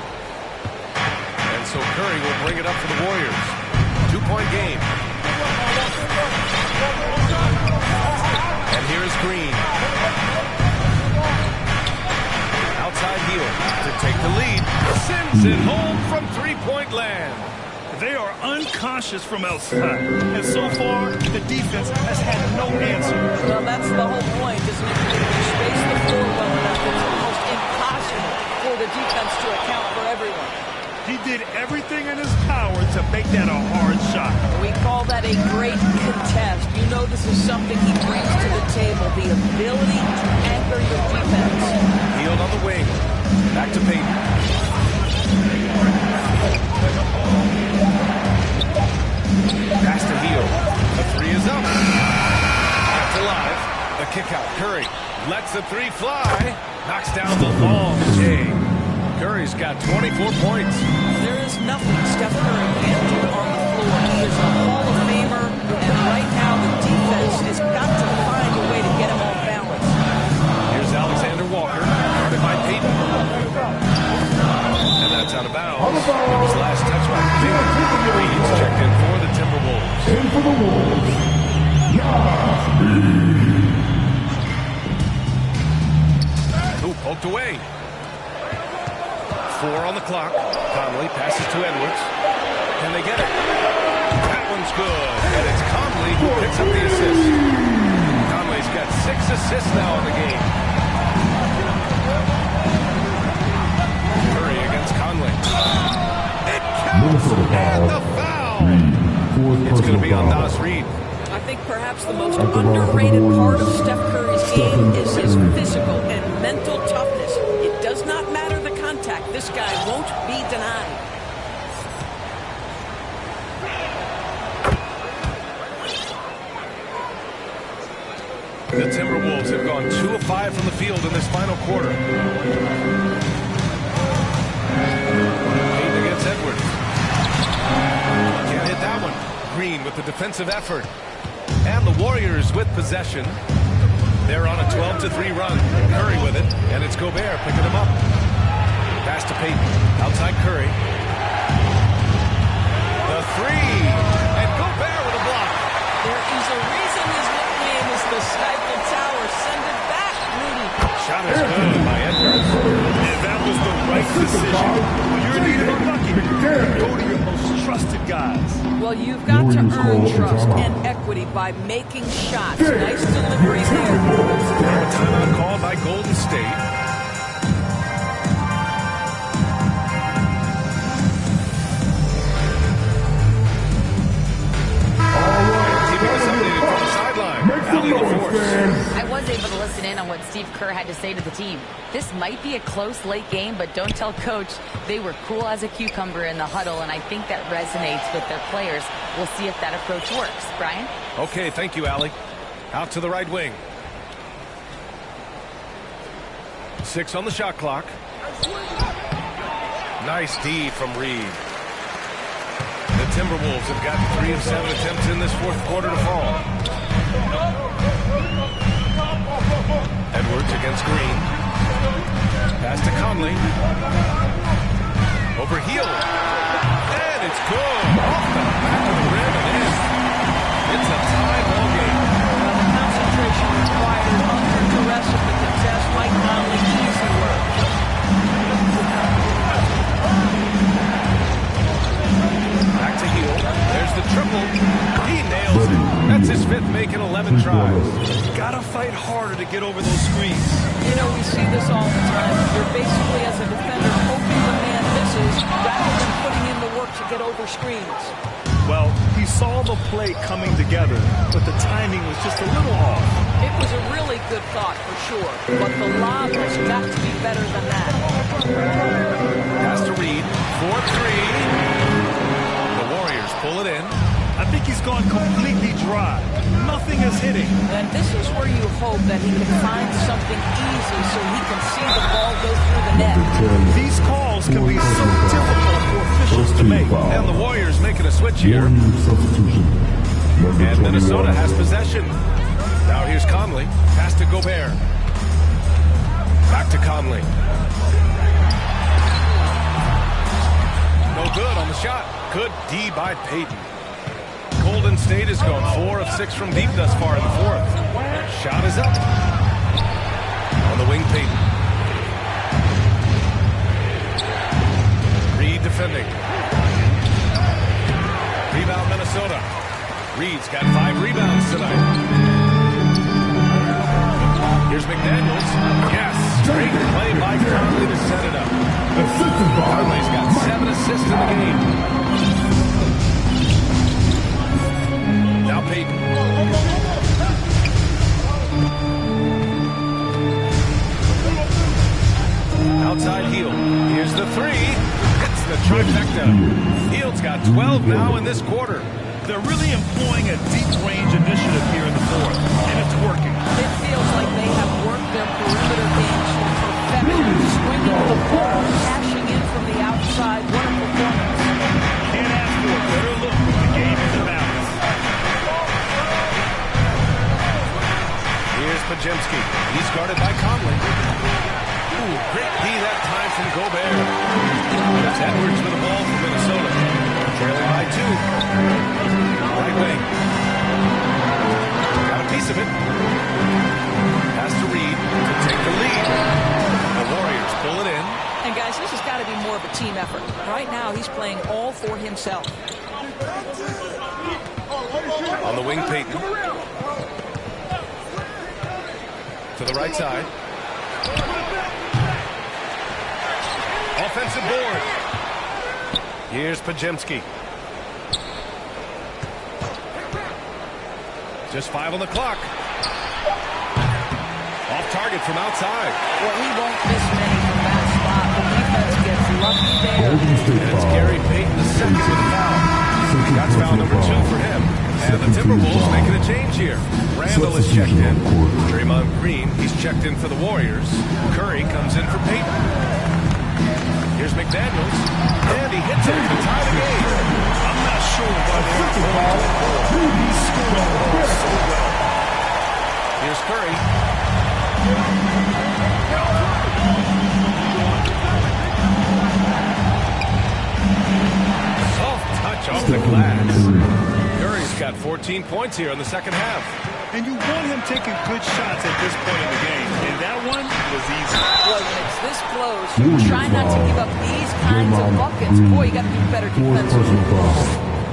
And so Curry will bring it up for the Warriors. 2-point game. And here is Green. Outside Hield to take the lead. Sends it home from 3-point land. They are unconscious from outside. And so far, the defense has had no answer. Well, that's the whole point, isn't it? If you space the floor well enough, it's almost impossible for the defense to account for everyone. He did everything in his power to make that a hard shot. We call that a great contest. You know this is something he brings to the table, the ability to anchor your defense. Hield on the wing. Back to Payton. Pass to Hield. The 3 is up. Kept alive. The kick out. Curry lets the 3 fly. Knocks down the long J. Curry's got 24 points. There is nothing Steph Curry can't do on the floor. He is a Hall of Famer, and right now the defense has got to find a way to get him off balance. Here's Alexander Walker, guarded by Payton. And that's out of bounds. It was last touch by Payton. Reed's checked in for the Timberwolves. In for the Wolves. Who poked away. 4 on the clock. Conley passes to Edwards. Can they get it? That one's good. And it's Conley who picks up the assist. Conley's got 6 assists now in the game. Curry against Conley. It counts. And the foul. It's going to be on Nas Reed. I think perhaps the most underrated part of Steph Curry's game is his physical and mental toughness. It does not matter the contact. This guy won't be denied. The Timberwolves have gone 2 of 5 from the field in this final quarter. Payton against Edwards. Can't hit that one. Green with the defensive effort. And the Warriors with possession. They're on a 12-3 run. Curry with it, and it's Gobert picking him up. Pass to Payton. Outside Curry. The 3. And Gobert with a block. There is a reason his nickname is the Stifle Tower. Send it back, Rudy. Shot is good by Edwards. And that was the right decision. When you're needed a bucket, go to your most trusted guys. Well, you've got to earn trust and equity by making shots. Nice delivery there. Timeout called by Golden State. All right. Keeping us updated from the sideline. Make some noise, fans. I was able to listen listen in on what Steve Kerr had to say to the team. This might be a close late game, but don't tell Coach. They were cool as a cucumber in the huddle, and I think that resonates with their players. We'll see if that approach works. Brian? Okay, thank you, Allie. Out to the right wing. 6 on the shot clock. Nice D from Reed. The Timberwolves have got 3 of 7 attempts in this fourth quarter to fall. Edwards against Green. Pass to Conley. Over heel. And it's good. Off the back of the rim and in. It's a tie ball game. Well, the concentration required under duress of the contest, Mike Conley, easy work. Back to heel. There's the triple. He nails it. That's his 5th make in 11 tries. Gotta fight harder to get over those screens. You know, we see this all the time. You're basically, as a defender, hoping the man misses rather than putting in the work to get over screens. Well, he saw the play coming together, but the timing was just a little off. It was a really good thought, for sure, but the lob has got to be better than that. Pass to Reed. 4-3. The Warriors pull it in. I think he's gone completely dry. Nothing is hitting. And this is where you hope that he can find something easy so he can see the ball go through the net. These calls can be so difficult for officials to make. And the Warriors making a switch here. And Minnesota has possession. Now here's Conley. Pass to Gobert. Back to Conley. No good on the shot. Good D by Payton. Golden State has gone 4 of 6 from deep thus far in the fourth. Shot is up. On the wing, Payton. Reed defending. Rebound, Minnesota. Reed's got 5 rebounds tonight. Here's McDaniels. Yes. Great play by Conley to set it up. Conley's got 7 assists in the game. Now Payton. Outside Hield. Here's the 3. Hits the trifecta. Hield's got 12 now in this quarter. They're really employing a deep-range initiative here in the fourth, and it's working. It feels like they have worked their perimeter game to perfection, swinging the ball, cashing in from the outside. What a performance. Can't ask for a better look when the game is in balance. Here's Pajemski. He's guarded by Conley. Ooh, great D that time from Gobert. That's Edwards with the ball from Minnesota. Trailing by 2. Right wing. Got a piece of it. Pass to Reed to take the lead. The Warriors pull it in. And guys, this has got to be more of a team effort. Right now, he's playing all for himself. On the wing, Payton. To the right side. Offensive board. Here's Pajemski. Just 5 on the clock. Off target from outside. Well, he won't miss many from that spot. The defense gets lucky there. And it's Gary Payton the second with a foul. That's foul number 2 for him. And the Timberwolves making a change here. Randall is checked in. Draymond Green, he's checked in for the Warriors. Curry comes in for Payton. Here's McDaniels. And he hits it to tie the game. I'm not sure why they aren't throwing the ball. He's scoring the ball so well. Here's Curry. Soft touch off the glass. Curry's got 14 points here in the second half. And you want him taking good shots at this point in the game. And that one was easy. Boy, when it's this close, you try not to give up these kinds of buckets. Boy, you got to be better defensively.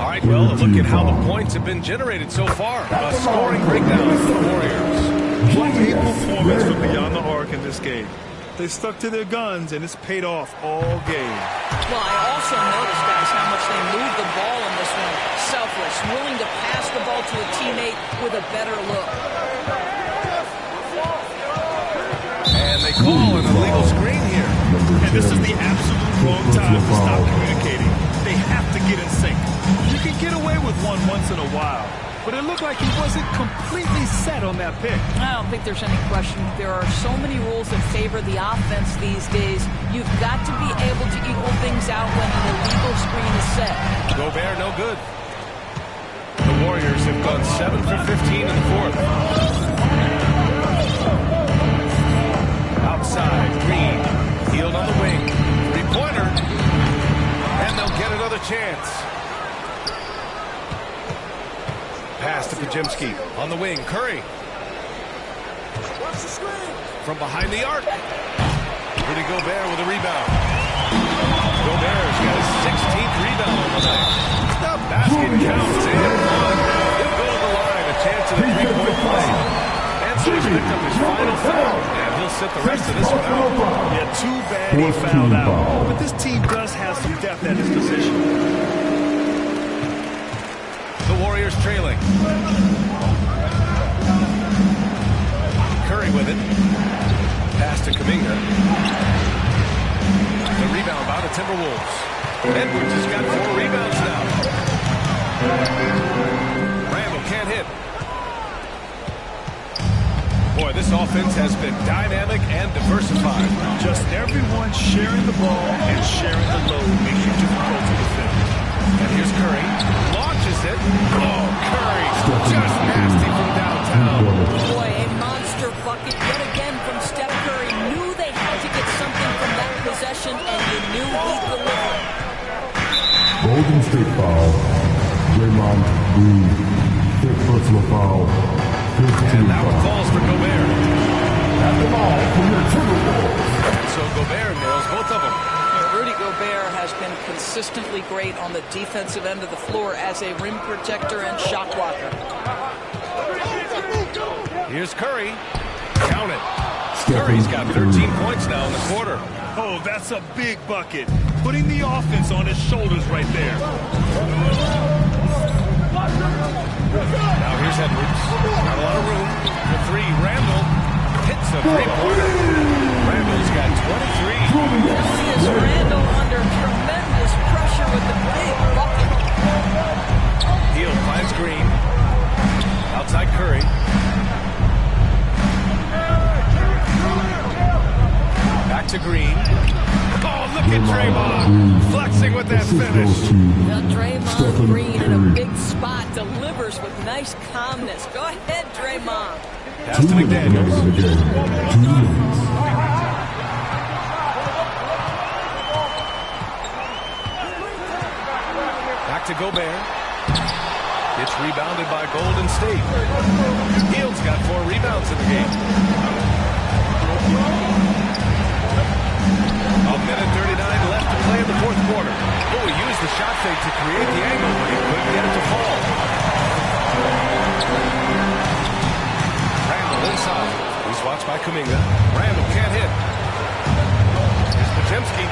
All right, well, look at how the points have been generated so far. A scoring breakdown for the Warriors. What a performance from beyond the arc in this game. They stuck to their guns, and it's paid off all game. Well, I also noticed, guys, how much they moved the ball in this one. Selfless, willing to pass the ball to a teammate with a better look. This is the absolute wrong time to stop communicating. They have to get in sync. You can get away with one once in a while, but it looked like he wasn't completely set on that pick. I don't think there's any question. There are so many rules that favor the offense these days. You've got to be able to equal things out when an illegal screen is set. Gobert, no good. The Warriors have gone 7 for 15 in the fourth. Outside, Green. Field on the wing. Three-pointer. And they'll get another chance. Pass to Pajemski. On the wing, Curry. From behind the arc. Rudy Gobert with a rebound. Gobert's got his 16th rebound on the night. The basket counts and one. He'll go to the line. A chance at a three-point play. And so he's picked up his final foul. And he'll sit the rest of this one out. Yeah, too bad he fouled out. But this team does have some depth at his position. The Warriors trailing. Curry with it. Pass to Kuminga. The rebound by the Timberwolves. Edwards has got 4 rebounds now. Randall can't hit. Boy, this offense has been dynamic and diversified. Just everyone sharing the ball and sharing the load makes you difficult to defend. And here's Curry. Launches it. Oh, Curry. Just nasty from downtown. Boy, a monster bucket yet again from Steph Curry. Knew they had to get something from that possession, and you knew he'd deliver. Golden State foul. Draymond Green. Fifth personal foul. And that one falls for Gobert. At the ball for your Timberwolves. And so Gobert nails both of them. Rudy Gobert has been consistently great on the defensive end of the floor as a rim protector and shot blocker. Here's Curry. Count it. Curry's got 13 points now in the quarter. Oh, that's a big bucket. Putting the offense on his shoulders right there. Now here's Edwards. Not a lot of room. The three. Randall hits a three-pointer. Randall's got 23. Julius Randle under tremendous pressure with the big bucket. Hill finds Green. Outside Curry. Back to Green. Oh, look at Draymond flexing with that finish. Now Draymond Green in a big spot delivers with nice calmness. Go ahead, Draymond. Pass to McDaniels. Back to Gobert. It's rebounded by Golden State. Hield's got 4 rebounds in the game. A minute 39 left to play in the fourth quarter. Oh, he used the shot fake to create the angle, but he couldn't get it to fall. Randall inside. He's watched by Kuminga. Randall can't hit. Here's Pajemski.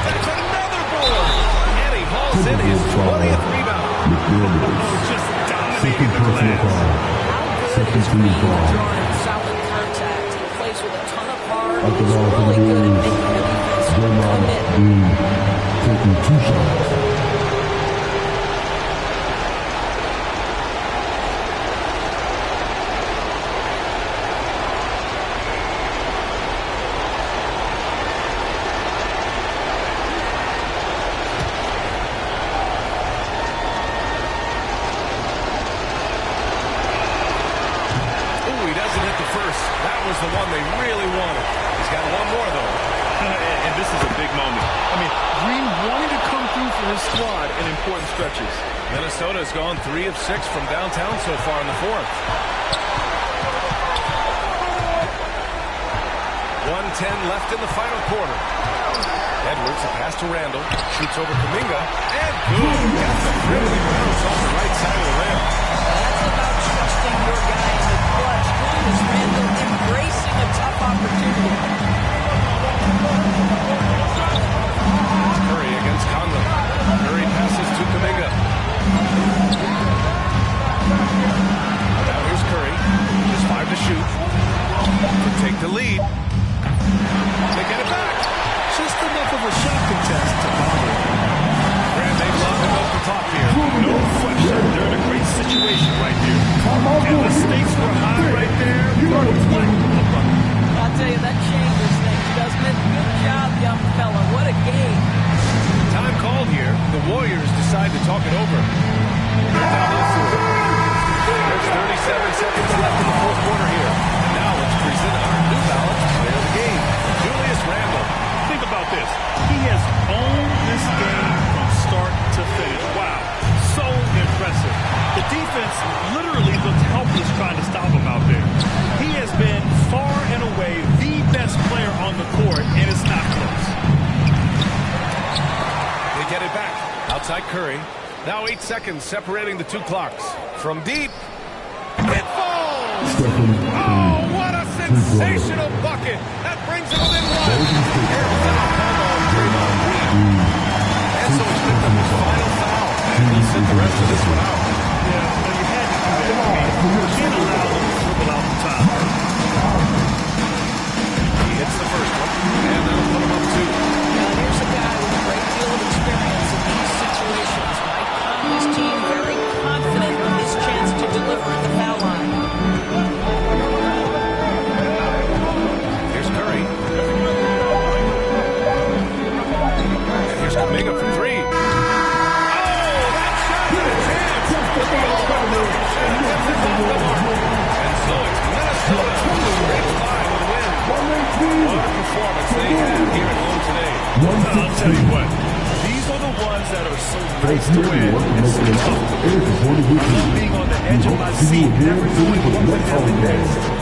That's another board. And he hauls in his 20th rebound. Just dominating the glass. Second free throw. Solid contact. He plays with a ton of heart. He's really good at making the defense commit. Taking 2 shots. The one they really wanted. He's got one more, though. And this is a big moment. I mean, Green wanted to come through for his squad in important stretches. Minnesota has gone 3 of 6 from downtown so far in the fourth. 1:10 left in the final quarter. Edwards, a pass to Randall. Shoots over Kuminga. And boom! Got the friendly bounce off the right side of the rim. That's about trusting your guy in the clutch. Julius Randle embracing a tough opportunity. Curry against Conley. Curry passes to Kuminga. Now here's Curry. Just 5 to shoot. To take the lead. They get it back. time right there. What? I'll tell you, that changes things, doesn't it? Good job, young fella. What a game. Time called here. The Warriors decide to talk it over. They're down to the floor. There's 37 seconds left in the fourth quarter here. And now let's present our New Balance player of the game, Julius Randle. Think about this. He has owned this game from start to finish. Wow. So impressive. The defense literally looked helpless trying to stop him out there. He has been far and away the best player on the court, and it's not close. They get it back. Outside Curry. Now 8 seconds separating the two clocks. From deep. It falls! Oh, what a sensational bucket! That brings it within one. Here's foul called on Draymond Green. And so it's picked up his final foul. And he'll sit the rest of this one out. Yeah, well, you had to do that. You can't allow them to dribble out the top. He hits the first one. And that'll put him up 2. Now, here's a guy with a great deal of experience in these situations. Mike Conley's team very confident in his chance to deliver at the foul line. Here's Curry. And here's Kuminga for 3. Oh, that shot is a chance. And so it's Minnesota who scrapes by with a win. What a performance they have here at home today. I'll tell you what. These are the ones that are so nice to win and so tough to win. I love being on the edge of my seat, never knowing what would happen next.